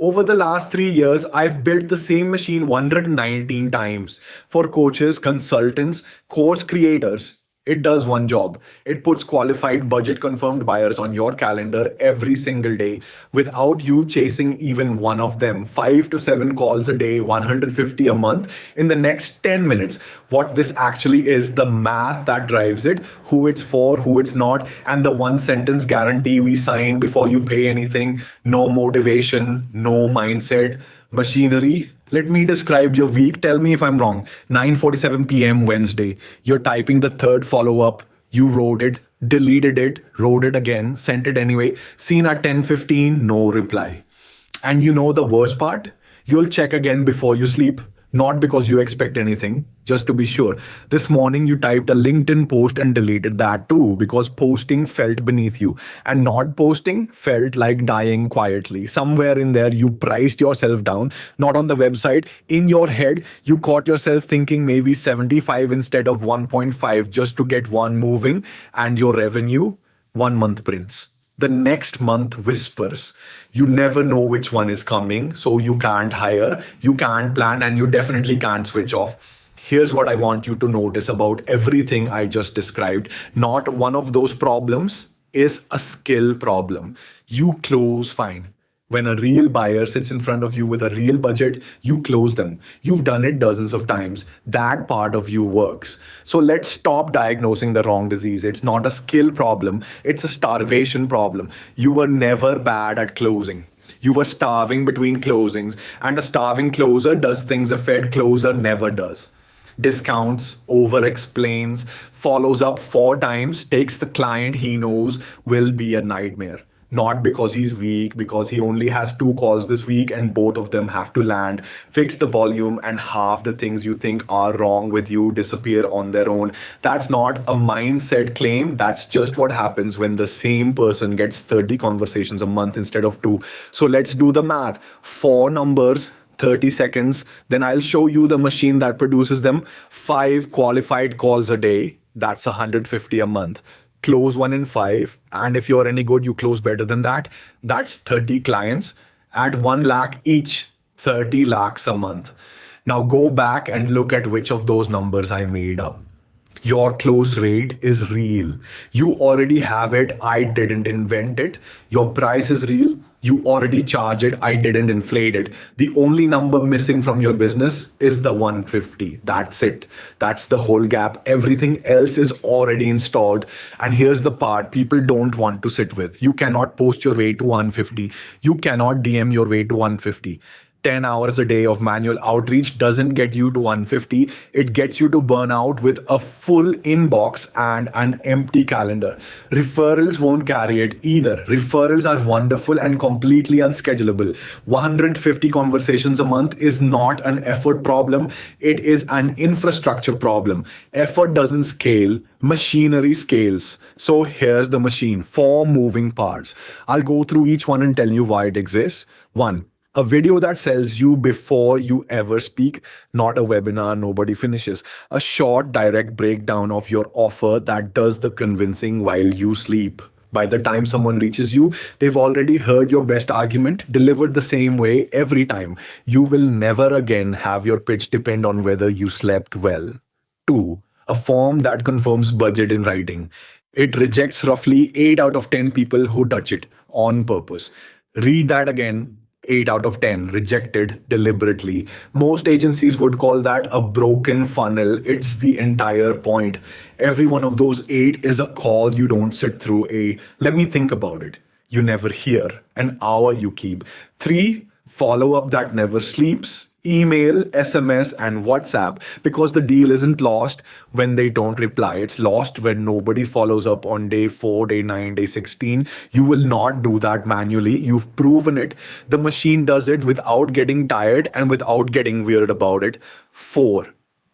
Over the last 3 years, I've built the same machine 119 times for coaches, consultants, course creators. It does one job. It puts qualified budget confirmed buyers on your calendar every single day without you chasing even one of them. 5 to 7 calls a day, 150 a month in the next 10 minutes. What this actually is, the math that drives it, who it's for, who it's not, and the one sentence guarantee we sign before you pay anything. No motivation, no mindset, machinery. Let me describe your week. Tell me if I'm wrong. 9:47 p.m. Wednesday. You're typing the third follow-up. You wrote it, deleted it, wrote it again, sent it anyway. Seen at 10:15, no reply. And you know the worst part? You'll check again before you sleep. Not because you expect anything, just to be sure. This morning you typed a LinkedIn post and deleted that too because posting felt beneath you. And not posting felt like dying quietly. Somewhere in there you priced yourself down, not on the website. In your head, you caught yourself thinking maybe 75 instead of 1.5 just to get one moving, and your revenue, 1 month prints. The next month whispers. You never know which one is coming, so you can't hire, you can't plan, and you definitely can't switch off. Here's what I want you to notice about everything I just described. Not one of those problems is a skill problem. You close fine. When a real buyer sits in front of you with a real budget, you close them. You've done it dozens of times. That part of you works. So let's stop diagnosing the wrong disease. It's not a skill problem, it's a starvation problem. You were never bad at closing. You were starving between closings, and a starving closer does things a fed closer never does. Discounts, over explains, follows up 4 times, takes the client he knows will be a nightmare. Not because he's weak, because he only has 2 calls this week and both of them have to land. Fix the volume and half the things you think are wrong with you disappear on their own. That's not a mindset claim. That's just what happens when the same person gets 30 conversations a month instead of 2. So let's do the math. 4 numbers, 30 seconds. Then I'll show you the machine that produces them. 5 qualified calls a day. That's 150 a month. Close 1 in 5. And if you're any good, you close better than that. That's 30 clients at 1 lakh each, 30 lakhs a month. Now go back and look at which of those numbers I made up. Your close rate is real. You already have it. I didn't invent it. Your price is real. You already charge it. I didn't inflate it. The only number missing from your business is the 150. That's it. That's the whole gap. Everything else is already installed. And here's the part people don't want to sit with. You cannot post your way to 150. You cannot DM your way to 150. 10 hours a day of manual outreach doesn't get you to 150. It gets you to burnout with a full inbox and an empty calendar. Referrals won't carry it either. Referrals are wonderful and completely unschedulable. 150 conversations a month is not an effort problem. It is an infrastructure problem. Effort doesn't scale. Machinery scales. So here's the machine. 4 moving parts. I'll go through each one and tell you why it exists. 1. A video that sells you before you ever speak, not a webinar nobody finishes. A short, direct breakdown of your offer that does the convincing while you sleep. By the time someone reaches you, they've already heard your best argument, delivered the same way every time. You will never again have your pitch depend on whether you slept well. 2. A form that confirms budget in writing. It rejects roughly 8 out of 10 people who touch it on purpose. Read that again. 8 out of 10 rejected deliberately. Most agencies would call that a broken funnel. It's the entire point. Every one of those 8 is a call you don't sit through. Let me think about it. You never hear. An hour you keep. 3, follow up that never sleeps. Email, SMS, and WhatsApp, because the deal isn't lost when they don't reply. It's lost when nobody follows up on day 4, day 9, day 16. You will not do that manually. You've proven it. The machine does it without getting tired and without getting weird about it. 4.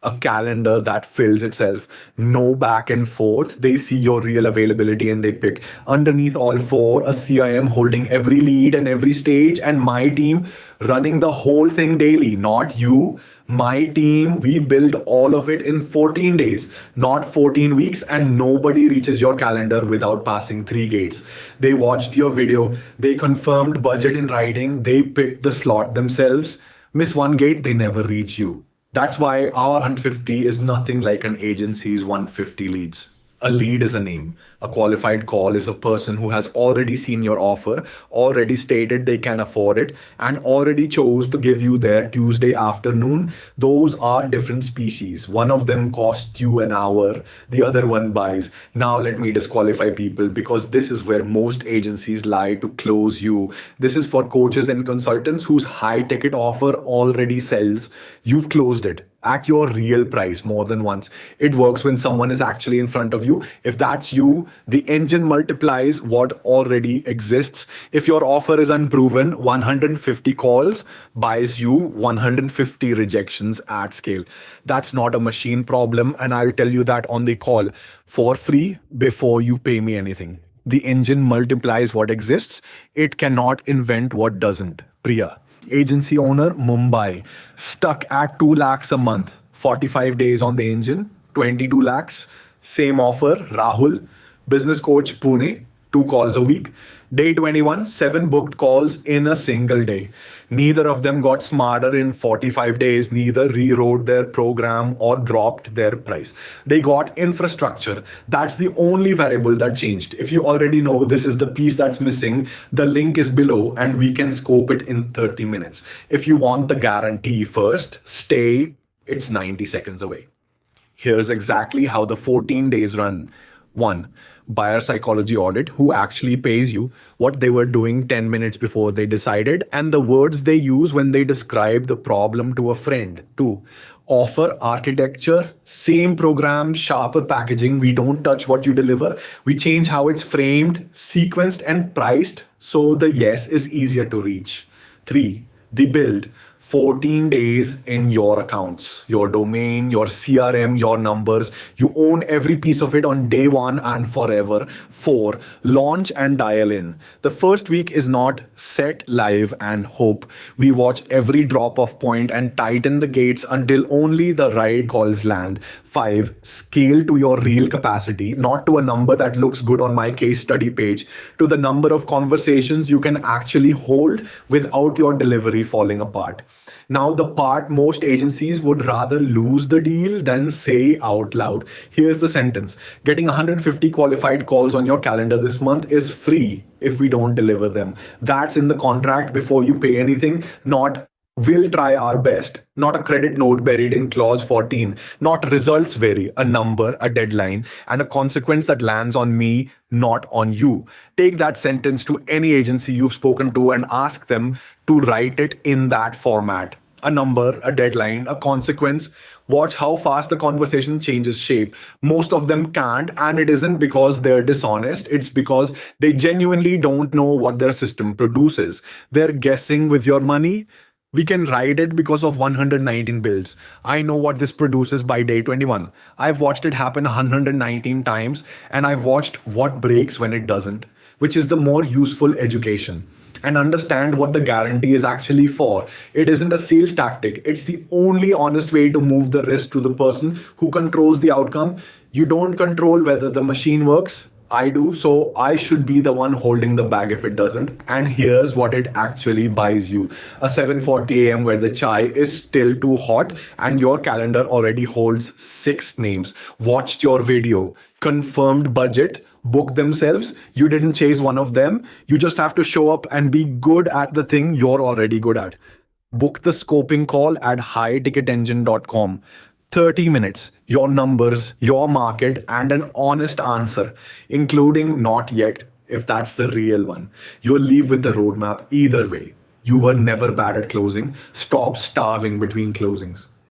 a calendar that fills itself. No back and forth. They see your real availability and they pick. Underneath all four, a CIM holding every lead and every stage, and my team running the whole thing daily. Not you, my team. We build all of it in 14 days, not 14 weeks, and nobody reaches your calendar without passing three gates. They watched your video, they confirmed budget in writing, they picked the slot themselves. Miss one gate, they never reach you. That's why our 150 is nothing like an agency's 150 leads. A lead is a name. A qualified call is a person who has already seen your offer, already stated they can afford it, and already chose to give you their Tuesday afternoon. Those are different species. One of them costs you an hour, the other one buys. Now let me disqualify people, because this is where most agencies lie to close you. This is for coaches and consultants whose high ticket offer already sells. You've closed it at your real price more than once. It works when someone is actually in front of you. If that's you, the engine multiplies what already exists. If your offer is unproven, 150 calls buys you 150 rejections at scale. That's not a machine problem, and I'll tell you that on the call for free before you pay me anything. The engine multiplies what exists. It cannot invent what doesn't. Priya, agency owner, Mumbai, stuck at 2 lakhs a month, 45 days on the engine, 22 lakhs. Same offer, Rahul, business coach, Pune, 2 calls a week. Day 21, 7 booked calls in a single day. Neither of them got smarter in 45 days, neither rewrote their program or dropped their price. They got infrastructure. That's the only variable that changed. If you already know this is the piece that's missing, the link is below and we can scope it in 30 minutes. If you want the guarantee first, stay, it's 90 seconds away. Here's exactly how the 14 days run. 1. Buyer psychology audit, who actually pays you, what they were doing 10 minutes before they decided, and the words they use when they describe the problem to a friend. 2. Offer architecture, same program, sharper packaging. We don't touch what you deliver. We change how it's framed, sequenced, and priced so the yes is easier to reach. 3. The build. 14 days in your accounts, your domain, your CRM, your numbers. You own every piece of it on day one and forever. 4. Launch and dial in. The first week is not set, live, and hope. We watch every drop off point and tighten the gates until only the right calls land. 5. Scale to your real capacity, not to a number that looks good on my case study page, to the number of conversations you can actually hold without your delivery falling apart. Now, the part most agencies would rather lose the deal than say out loud. Here's the sentence. Getting 150 qualified calls on your calendar this month is free if we don't deliver them. That's in the contract before you pay anything, not we'll try our best, not a credit note buried in clause 14, not results vary, a number, a deadline, and a consequence that lands on me, not on you. Take that sentence to any agency you've spoken to and ask them to write it in that format. A number, a deadline, a consequence. Watch how fast the conversation changes shape. Most of them can't, and it isn't because they're dishonest. It's because they genuinely don't know what their system produces. They're guessing with your money. We can ride it because of 119 builds. I know what this produces by day 21. I've watched it happen 119 times, and I've watched what breaks when it doesn't, which is the more useful education. And understand what the guarantee is actually for. It isn't a sales tactic. It's the only honest way to move the risk to the person who controls the outcome. You don't control whether the machine works. I do, so I should be the one holding the bag if it doesn't. And here's what it actually buys you. A 7:40 a.m. where the chai is still too hot and your calendar already holds 6 names. Watched your video, confirmed budget, booked themselves. You didn't chase one of them. You just have to show up and be good at the thing you're already good at. Book the scoping call at highticketengine.com. 30 minutes, your numbers, your market, and an honest answer, including not yet, if that's the real one. You'll leave with the roadmap either way. You were never bad at closing. Stop starving between closings.